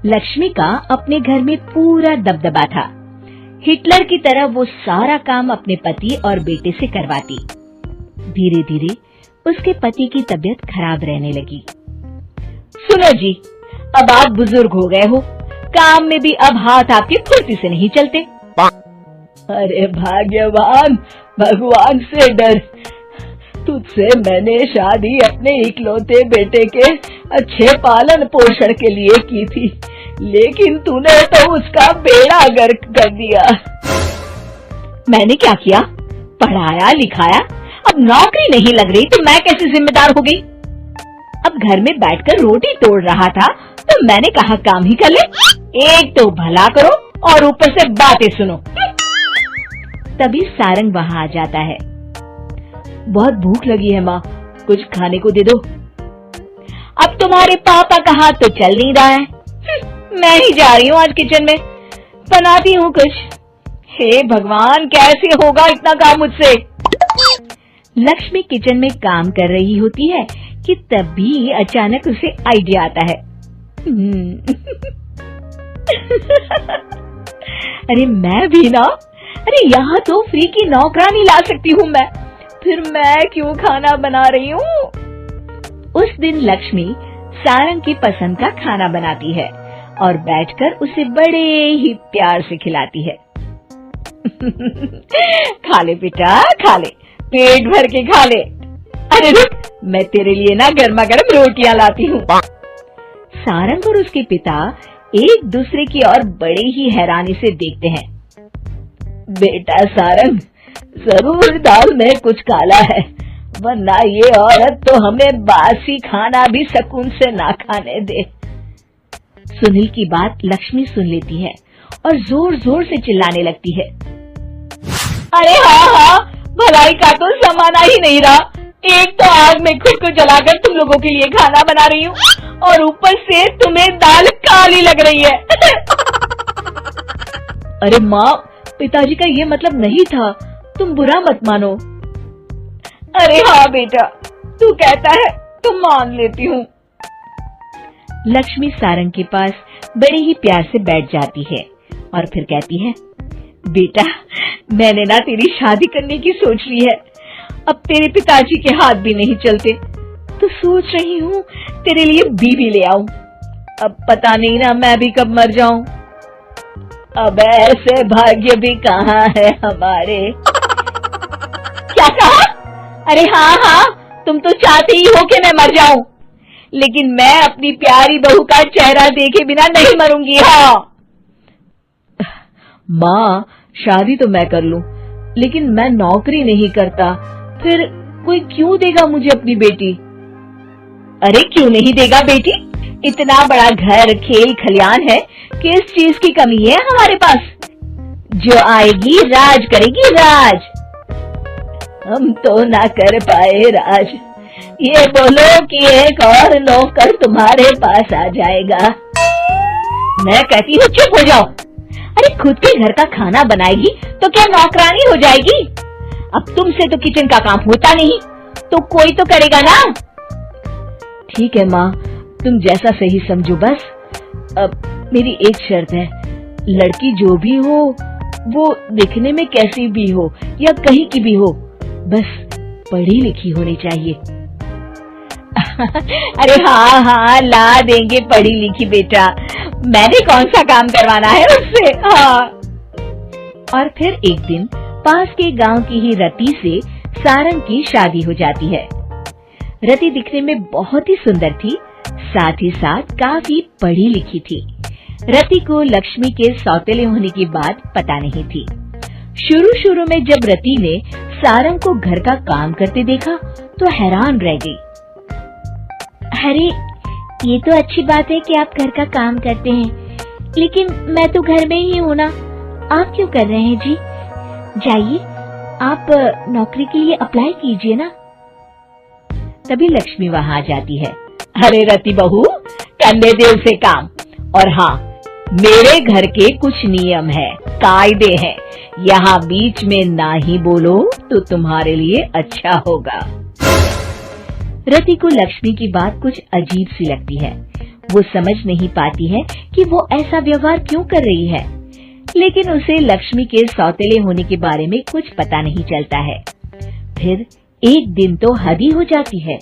लक्ष्मी का अपने घर में पूरा दबदबा था। हिटलर की तरह वो सारा काम अपने पति और बेटे से करवाती। धीरे धीरे उसके पति की तबीयत खराब रहने लगी। सुनो जी, अब आप बुजुर्ग हो गए हो, काम में भी अब हाथ आपके फुर्ती से नहीं चलते। अरे भाग्यवान, भगवान से डर। तुझसे मैंने शादी अपने इकलौते बेटे के अच्छे पालन पोषण के लिए की थी, लेकिन तूने तो उसका बेड़ा गर्क कर दिया। मैंने क्या किया? पढ़ाया लिखाया, अब नौकरी नहीं लग रही तो मैं कैसे जिम्मेदार हो गई? अब घर में बैठकर रोटी तोड़ रहा था तो मैंने कहा काम ही कर ले। एक तो भला करो और ऊपर से बातें सुनो। तभी सारंग वहां आ जाता है। बहुत भूख लगी है माँ, कुछ खाने को दे दो। अब तुम्हारे पापा का हाथ तो चल नहीं रहा है। मैं ही जा रही हूँ आज किचन में, बनाती हूँ कुछ। हे भगवान, कैसे होगा इतना काम मुझसे? लक्ष्मी किचन में काम कर रही होती है कि तभी अचानक उसे आइडिया आता है। अरे मैं भी ना, अरे यहाँ तो फ्री की नौकरानी ला सकती हूँ मैं, फिर मैं क्यों खाना बना रही हूँ? उस दिन लक्ष्मी सारंग की पसंद का खाना बनाती है और बैठकर उसे बड़े ही प्यार से खिलाती है। खा ले बेटा, खा ले, पेट भर के खा ले। अरे रुक, मैं तेरे लिए ना गर्मा गर्म रोटियां लाती हूँ। सारंग और उसके पिता एक दूसरे की ओर बड़े ही हैरानी से देखते हैं। बेटा सारंग, जरूर दाल में कुछ काला है, वरना ये औरत तो हमें बासी खाना भी सुकून से ना खाने दे। सुनील की बात लक्ष्मी सुन लेती है और जोर जोर से चिल्लाने लगती है। अरे हाँ, भलाई का तो जमाना ही नहीं रहा। एक तो आग में खुद को जलाकर तुम लोगों के लिए खाना बना रही हूँ और ऊपर से तुम्हें दाल काली लग रही है। अरे माँ, पिताजी का ये मतलब नहीं था, तुम बुरा मत मानो। अरे हाँ बेटा, तू कहता है तो मान लेती हूँ। लक्ष्मी सारंग के पास बड़े ही प्यार से बैठ जाती है और फिर कहती है, बेटा मैंने ना तेरी शादी करने की सोच ली है। अब तेरे पिताजी के हाथ भी नहीं चलते, तो सोच रही हूँ तेरे लिए बीवी ले आऊं। अब पता नहीं ना मैं भी कब मर जाऊं। अब ऐसे भाग्य भी कहाँ है हमारे। क्या कहा? अरे हाँ, तुम तो चाहते ही हो कि मैं मर जाऊं, लेकिन मैं अपनी प्यारी बहू का चेहरा देखे बिना नहीं मरूंगी। हाँ माँ, शादी तो मैं कर लूं, लेकिन मैं नौकरी नहीं करता, फिर कोई क्यों देगा मुझे अपनी बेटी? अरे क्यों नहीं देगा बेटी? इतना बड़ा घर, खेल खलियान है, किस चीज की कमी है हमारे पास? जो आएगी राज करेगी, राज। हम तो ना कर पाए राज, ये बोलो कि एक और नौकर तुम्हारे पास आ जाएगा। मैं कहती हूँ चुप हो जाओ। अरे खुद के घर का खाना बनाएगी तो क्या नौकरानी हो जाएगी? अब तुमसे तो किचन का काम होता नहीं, तो कोई तो करेगा ना। ठीक है माँ, तुम जैसा सही समझो बस। अब मेरी एक शर्त है, लड़की जो भी हो वो दिखने में कैसी भी हो या कहीं की भी हो, बस पढ़ी लिखी होनी चाहिए। अरे हाँ, ला देंगे पढ़ी लिखी बेटा, मैंने कौन सा काम करवाना है उससे। हाँ। और फिर एक दिन पास के गांव की ही रति से सारंग की शादी हो जाती है। रति दिखने में बहुत ही सुंदर थी, साथ ही साथ काफी पढ़ी लिखी थी। रति को लक्ष्मी के सौतेले होने की बात पता नहीं थी। शुरू में जब रति ने सारंग को घर का काम करते देखा तो हैरान रह गई। अरे ये तो अच्छी बात है कि आप घर का काम करते हैं, लेकिन मैं तो घर में ही हूँ ना, आप क्यों कर रहे हैं जी? जाइए आप नौकरी के लिए अप्लाई कीजिए ना। तभी लक्ष्मी वहाँ आ जाती है। अरे रति बहू, करने दे उसे काम। और हाँ, मेरे घर के कुछ नियम है, कायदे हैं, यहाँ बीच में ना ही बोलो तो तुम्हारे लिए अच्छा होगा। रति को लक्ष्मी की बात कुछ अजीब सी लगती है। वो समझ नहीं पाती है कि वो ऐसा व्यवहार क्यों कर रही है, लेकिन उसे लक्ष्मी के सौतेले होने के बारे में कुछ पता नहीं चलता है। फिर एक दिन तो हद ही हो जाती है।